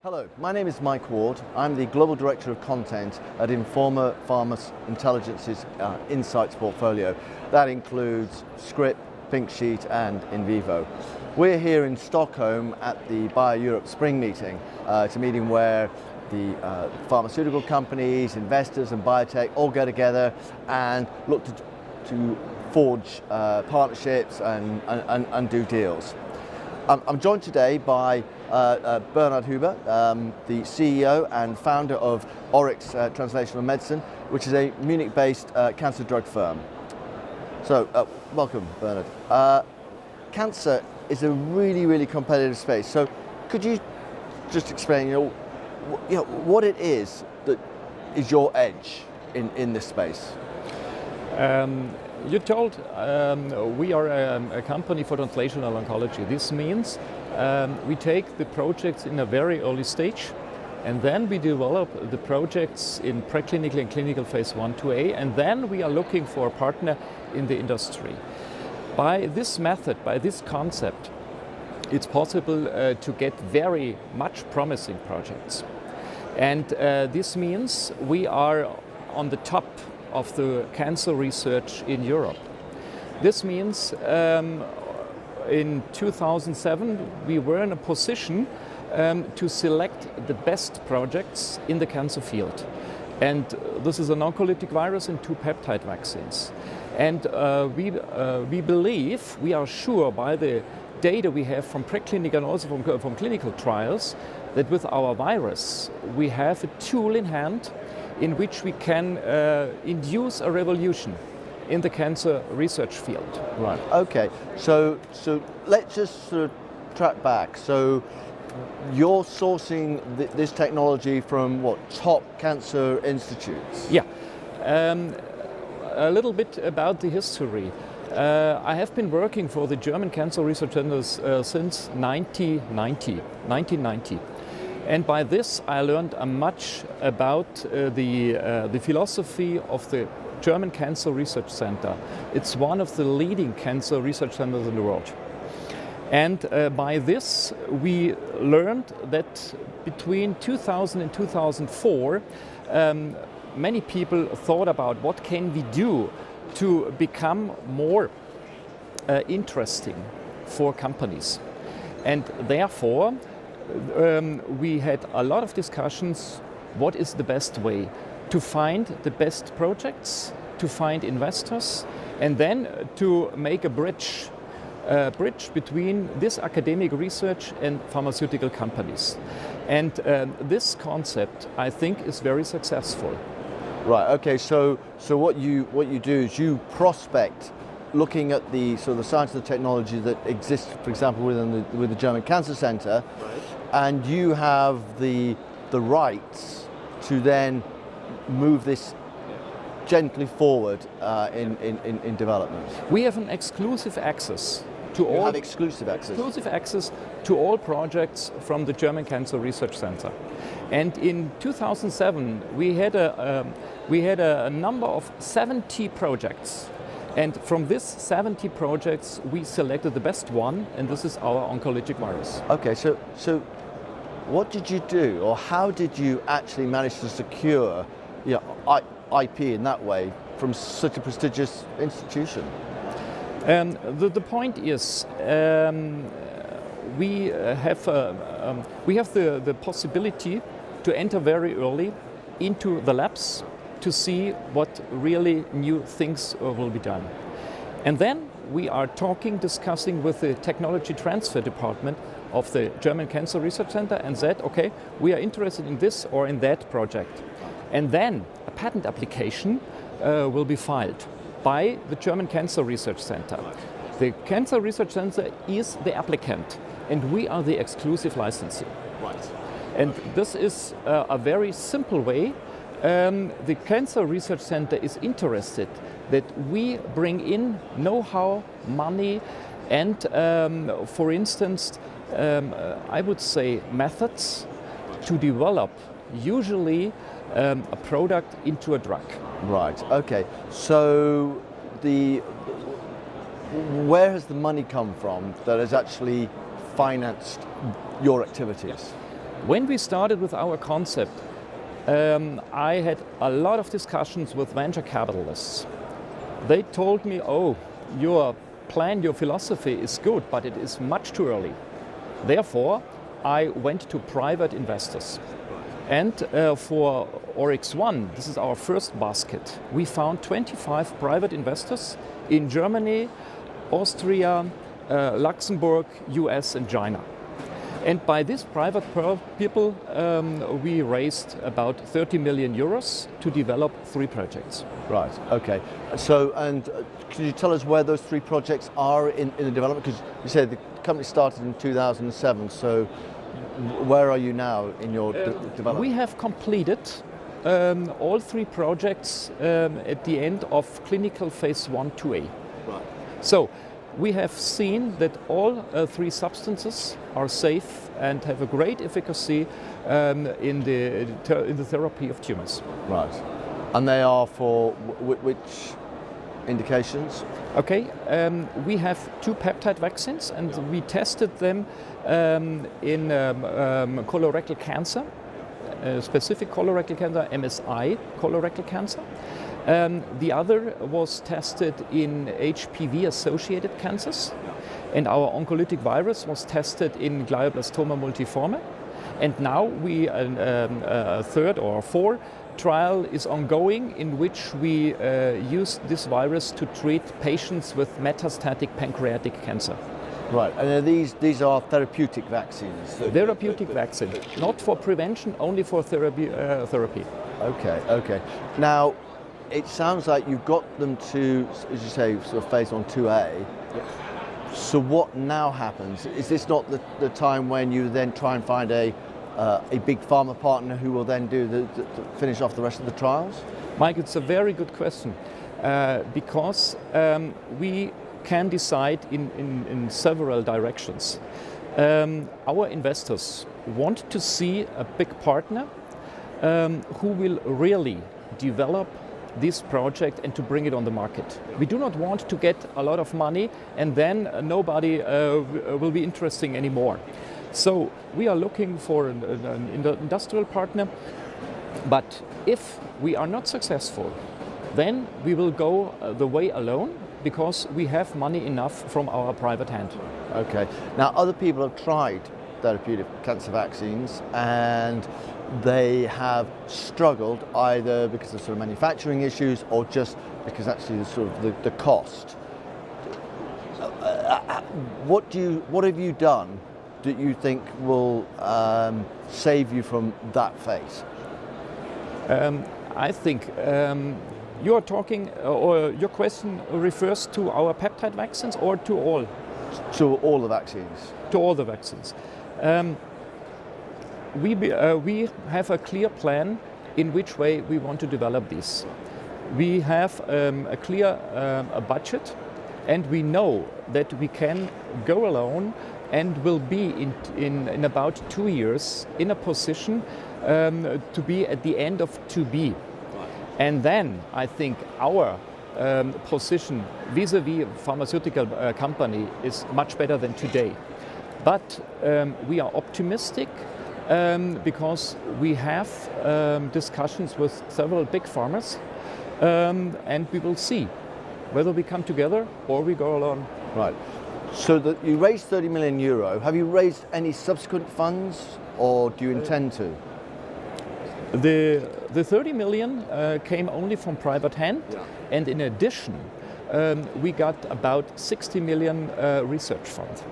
Hello, my name is Mike Ward. I'm the Global Director of Content at Informa Pharma Intelligence's Insights portfolio. That includes Script, Pink Sheet and In Vivo. We're here in Stockholm at the BioEurope Spring Meeting. It's a meeting where the pharmaceutical companies, investors and biotech all get together and look to forge partnerships and do deals. I'm joined today by Bernhard Huber, the CEO and founder of ORYX Translational Medicine, which is a Munich-based cancer drug firm. So, welcome, Bernhard. Cancer is a really competitive space. So, could you just explain, what it is that is your edge in this space? You told we are a company for translational oncology. This means we take the projects in a very early stage and then we develop the projects in preclinical and clinical phase 1, 2A, and then we are looking for a partner in the industry. By this method, by this concept, it's possible to get very much promising projects. And this means we are on the top of the cancer research in Europe. This means in 2007 we were in a position to select the best projects in the cancer field. And this is an oncolytic virus and 2 peptide vaccines. And we believe, we are sure by the data we have from preclinical and also from clinical trials, that with our virus we have a tool in hand in which we can induce a revolution in the cancer research field. Right, okay. So let's just sort of track back. So you're sourcing this technology from what, top cancer institutes? Yeah, a little bit about the history. I have been working for the German Cancer Research Centers since 1990. And by this I learned much about the philosophy of the German Cancer Research Center. It's one of the leading cancer research centers in the world. And by this we learned that between 2000 and 2004 many people thought about what can we do to become more interesting for companies. And therefore we had a lot of discussions, what is the best way to find the best projects, to find investors, and then to make a bridge between this academic research and pharmaceutical companies. And this concept, I think, is very successful. Right, okay, so what you do is you prospect looking at the sort of the science and the technology that exists, for example, with the German Cancer Center, right, and you have the rights to then move this gently forward in development. We have an exclusive access to all. You have exclusive access. Exclusive access to all projects from the German Cancer Research Center. And in 2007 we had a number of 70 projects. And from this 70 projects, we selected the best one, and this is our oncolytic virus. Okay, so what did you do, or how did you actually manage to secure IP in that way from such a prestigious institution? The point is, we have the possibility to enter very early into the labs to see what really new things will be done. And then we are discussing with the technology transfer department of the German Cancer Research Center and said, okay, we are interested in this or in that project. And then a patent application will be filed by the German Cancer Research Center. The Cancer Research Center is the applicant and we are the exclusive licensee. Right. And this is a very simple way. The Cancer Research Center is interested that we bring in know-how, money, and for instance, I would say methods to develop usually a product into a drug. Right, okay. So where has the money come from that has actually financed your activities? When we started with our concept, I had a lot of discussions with venture capitalists. They told me, oh, your plan, your philosophy is good, but it is much too early. Therefore, I went to private investors. And for ORYX 1, this is our first basket, we found 25 private investors in Germany, Austria, Luxembourg, US and China. And by these private people, we raised about 30 million euros to develop 3 projects. Right, okay. So, and can you tell us where those 3 projects are in the development? Because you said the company started in 2007, so where are you now in your development? We have completed all 3 projects at the end of clinical phase 1-2A. Right. So, we have seen that all 3 substances are safe and have a great efficacy in the therapy of tumors. Right. And they are for which indications? Okay, we have 2 peptide vaccines and we tested them in colorectal cancer, specific colorectal cancer, MSI colorectal cancer. The other was tested in HPV-associated cancers, and our oncolytic virus was tested in glioblastoma multiforme. And now a third or 4 trial is ongoing in which we use this virus to treat patients with metastatic pancreatic cancer. Right, and these are therapeutic vaccines? Therapeutic vaccine, not for prevention, only for therapy. Okay, okay. Now, it sounds like you've got them to, as you say, sort of phase 1-2A. Yeah. So what now happens? Is this not the time when you then try and find a big pharma partner who will then do finish off the rest of the trials? Mike, it's a very good question because we can decide in several directions. Our investors want to see a big partner who will really develop this project and to bring it on the market. We do not want to get a lot of money and then nobody will be interesting anymore. So we are looking for an industrial partner, but if we are not successful, then we will go the way alone because we have money enough from our private hand. Okay. Now, other people have tried therapeutic cancer vaccines and they have struggled either because of sort of manufacturing issues or just because actually the cost. What have you done that you think will save you from that fate? I think you are talking, or your question refers to our peptide vaccines or to all? To all the vaccines. To all the vaccines. We have a clear plan in which way we want to develop these. We have a clear budget, and we know that we can go alone and will be in about 2 years in a position to be at the end of 2B. And then I think our position vis-a-vis pharmaceutical company is much better than today. But we are optimistic because we have discussions with several big pharmas and we will see whether we come together or we go alone. Right. So that you raised 30 million euro. Have you raised any subsequent funds or do you intend to? The 30 million came only from private hand, and in addition we got about 60 million research funds.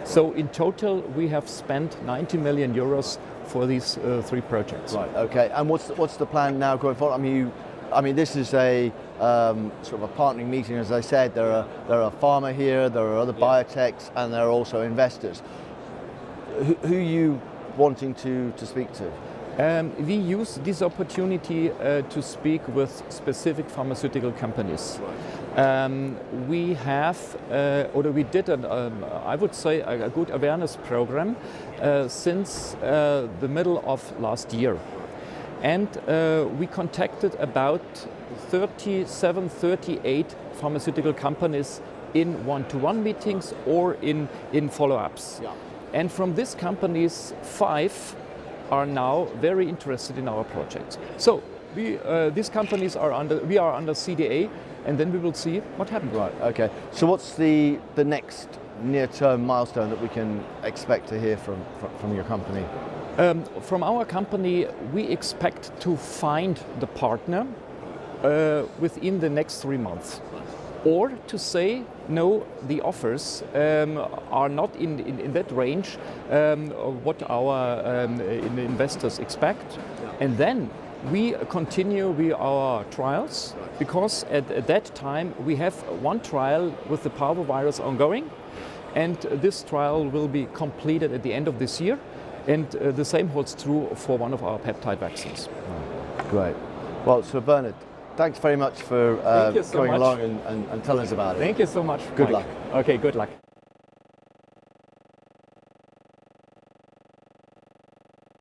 So in total, we have spent 90 million euros for these 3 projects. Right. Okay. And what's the plan now going forward? I mean, this is a sort of a partnering meeting. As I said, there are pharma here, there are other biotechs, and there are also investors. Who are you wanting to speak to? We use this opportunity to speak with specific pharmaceutical companies. We have, or we did, I would say, a good awareness program since the middle of last year. And we contacted about 37, 38 pharmaceutical companies in one-to-one meetings or in follow-ups. Yeah. And from these companies, 5 are now very interested in our project. So these companies we are under CDA, and then we will see what happens. Right. Okay. So what's the next near-term milestone that we can expect to hear from your company? From our company, we expect to find the partner within the next 3 months. Or to say, no, the offers are not in that range what our investors expect. And then we continue with our trials, because at that time we have one trial with the parvovirus ongoing, and this trial will be completed at the end of this year. And the same holds true for one of our peptide vaccines. Great. Well, Sir Bernard, thanks very much for so going much. along and telling us about it. Thank you so much. Good Mike. luck. Okay, good luck.